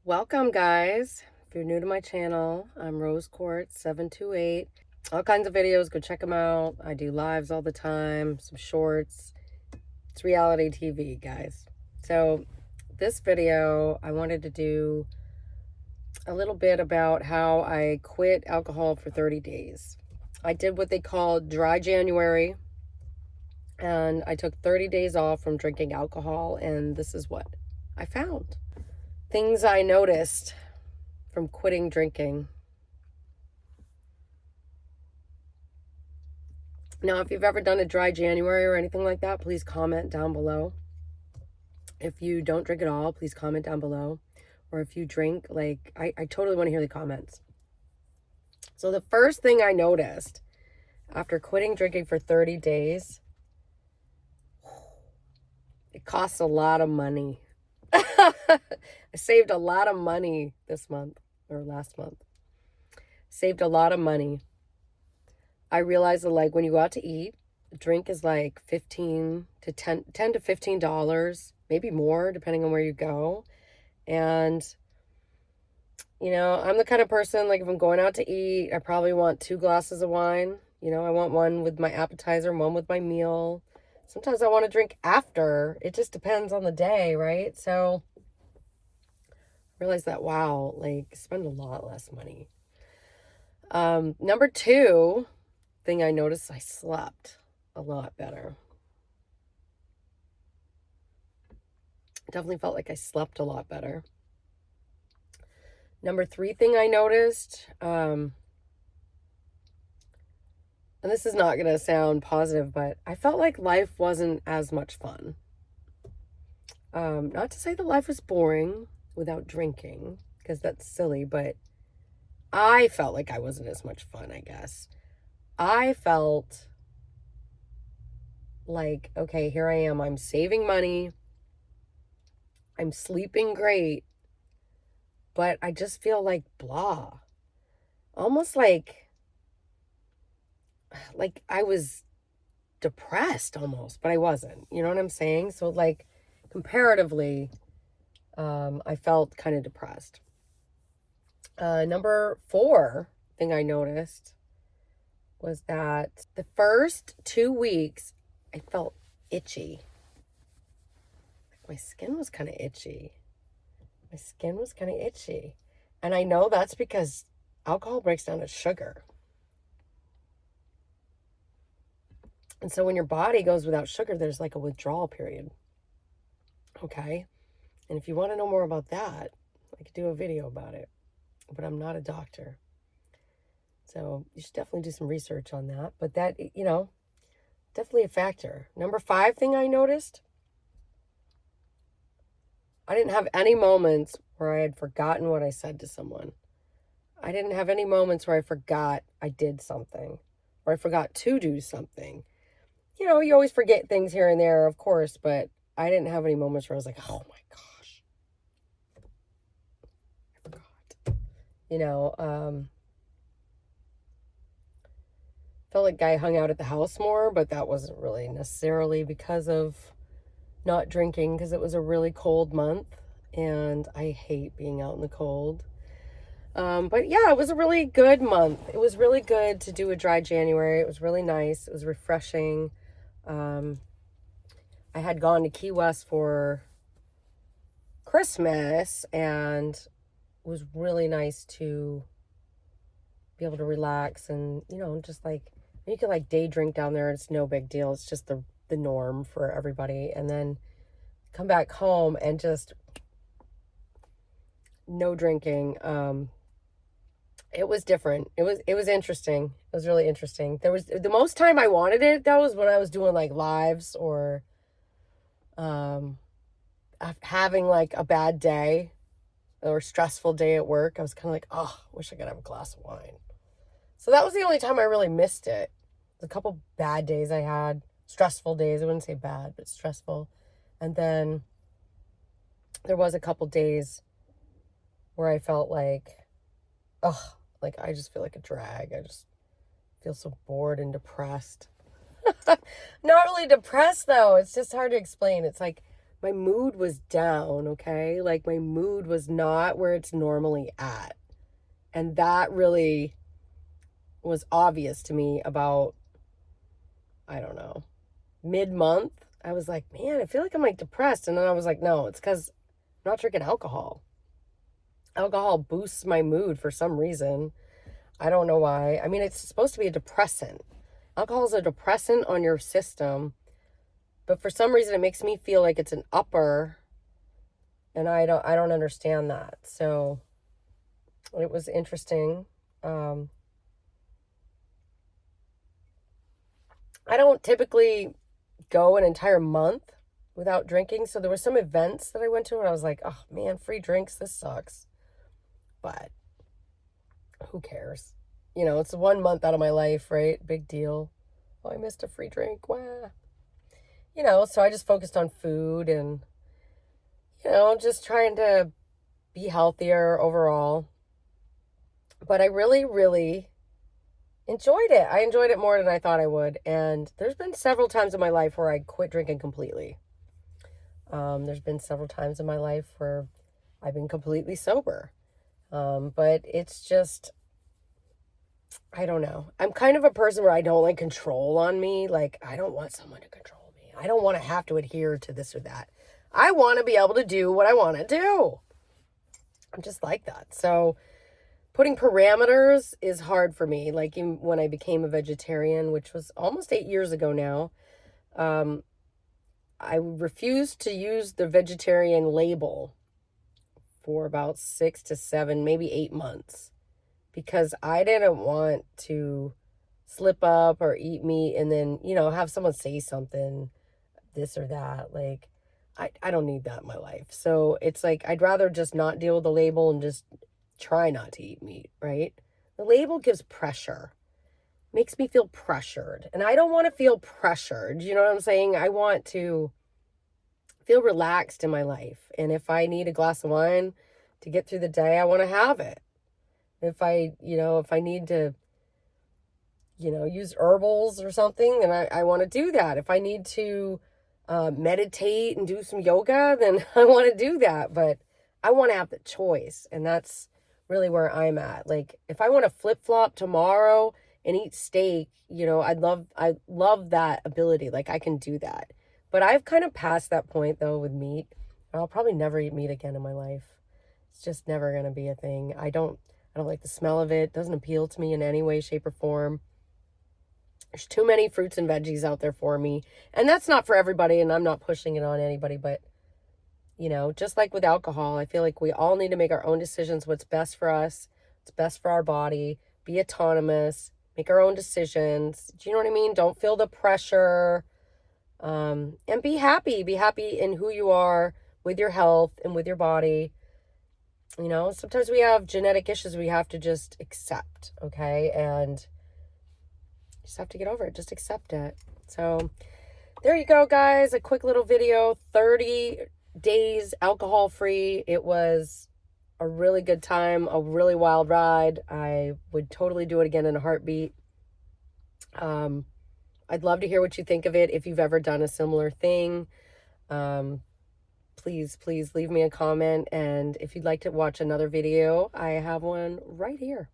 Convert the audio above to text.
Welcome, guys. If you're new to my channel, I'm Rosequartz728. All kinds of videos, go check them out. I do lives all the time, some shorts. It's reality TV, guys. So this video, I wanted to do a little bit about how I quit alcohol for 30 days. I did what they call dry January, and I took 30 days off from drinking alcohol, and this is what I found. Things I noticed from quitting drinking. Now, if you've ever done a dry January or anything like that, please comment down below. If you don't drink at all, please comment down below. Or if you drink, like, I totally want to hear the comments. So the first thing I noticed after quitting drinking for 30 days, it costs a lot of money. I saved a lot of money this month or last month. Saved a lot of money. I realized that, like, when you go out to eat, a drink is like $10 to $15, maybe more, depending on where you go. And, you know, I'm the kind of person, like, if I'm going out to eat, I probably want 2 glasses of wine. You know, I want one with my appetizer and one with my meal. Sometimes I want to drink after. It just depends on the day, right? So I realized that, wow, like, spend a lot less money. Number 2 thing I noticed, I slept a lot better. Definitely felt like I slept a lot better. Number 3 thing I noticed, and this is not going to sound positive, but I felt like life wasn't as much fun. Not to say that life was boring without drinking, because that's silly, but I felt like I wasn't as much fun, I guess. I felt like, okay, here I am. I'm saving money. I'm sleeping great. But I just feel like blah. Almost like I was depressed almost, but I wasn't. You know what I'm saying? So, like, comparatively, I felt kind of depressed. Number 4 thing I noticed was that the first 2 weeks, I felt itchy. Like, my skin was kind of itchy. And I know that's because alcohol breaks down to sugar. And so when your body goes without sugar, there's like a withdrawal period. Okay? And if you want to know more about that, I could do a video about it. But I'm not a doctor. So you should definitely do some research on that. But that, you know, definitely a factor. Number 5 thing I noticed, I didn't have any moments where I had forgotten what I said to someone. I didn't have any moments where I forgot I did something or I forgot to do something. You know, you always forget things here and there, of course, but I didn't have any moments where I was like, oh my gosh, I forgot. You know, felt like I hung out at the house more, but that wasn't really necessarily because of not drinking, because it was a really cold month and I hate being out in the cold. But yeah, it was a really good month. It was really good to do a dry January. It was really nice. It was refreshing. I had gone to Key West for Christmas and it was really nice to be able to relax and, you know, just like, you can like day drink down there. It's no big deal. It's just the norm for everybody. And then come back home and just no drinking. It was different. It was interesting. It was really interesting. There was the most time I wanted it, that was when I was doing like lives or having like a bad day or stressful day at work. I was kind of like, oh, wish I could have a glass of wine. So that was the only time I really missed it. A couple bad days I had, stressful days. I wouldn't say bad, but stressful. And then there was a couple days where I felt like, oh, like I just feel like a drag. I just feel so bored and depressed. Not really depressed though. It's just hard to explain. It's like my mood was down, okay? Like my mood was not where it's normally at. And that really was obvious to me about, I don't know, mid-month. I was like, man, I feel like I'm like depressed. And then I was like, no, it's because I'm not drinking alcohol. Alcohol boosts my mood for some reason. I don't know why. I mean, it's supposed to be a depressant. Alcohol is a depressant on your system, but for some reason it makes me feel like it's an upper, and I don't understand that. So it was interesting. I don't typically go an entire month without drinking. So there were some events that I went to and I was like, oh man, free drinks, this sucks. But who cares? You know, it's 1 month out of my life, right? Big deal. Oh, I missed a free drink. Wow. You know, so I just focused on food and, you know, just trying to be healthier overall. But I really, really enjoyed it. I enjoyed it more than I thought I would. And there's been several times in my life where I quit drinking completely. There's been several times in my life where I've been completely sober. But it's just, I don't know. I'm kind of a person where I don't like control on me. Like, I don't want someone to control me. I don't want to have to adhere to this or that. I want to be able to do what I want to do. I'm just like that. So putting parameters is hard for me. Like even when I became a vegetarian, which was almost 8 years ago now, I refused to use the vegetarian label for about 6 to 7, maybe 8 months, because I didn't want to slip up or eat meat and then, you know, have someone say something, this or that. Like, I don't need that in my life. So it's like, I'd rather just not deal with the label and just try not to eat meat, right? The label gives pressure, makes me feel pressured. And I don't want to feel pressured. You know what I'm saying? I want to feel relaxed in my life. And if I need a glass of wine to get through the day, I want to have it. If I need to, use herbals or something, then I want to do that. If I need to meditate and do some yoga, then I want to do that. But I want to have the choice. And that's really where I'm at. Like, if I want to flip-flop tomorrow and eat steak, I love that ability. Like, I can do that. But I've kind of passed that point, though, with meat. I'll probably never eat meat again in my life. It's just never going to be a thing. I don't like the smell of it. It doesn't appeal to me in any way, shape, or form. There's too many fruits and veggies out there for me. And that's not for everybody, and I'm not pushing it on anybody. But, just like with alcohol, I feel like we all need to make our own decisions, what's best for us, what's best for our body, be autonomous, make our own decisions. Do you know what I mean? Don't feel the pressure. And be happy. Be happy in who you are, with your health and with your body. Sometimes we have genetic issues we have to just accept, okay? And just have to get over it. Just accept it. So there you go, guys. A quick little video. 30 days alcohol-free. It was a really good time, a really wild ride. I would totally do it again in a heartbeat. I'd love to hear what you think of it. If you've ever done a similar thing, please leave me a comment. And if you'd like to watch another video, I have one right here.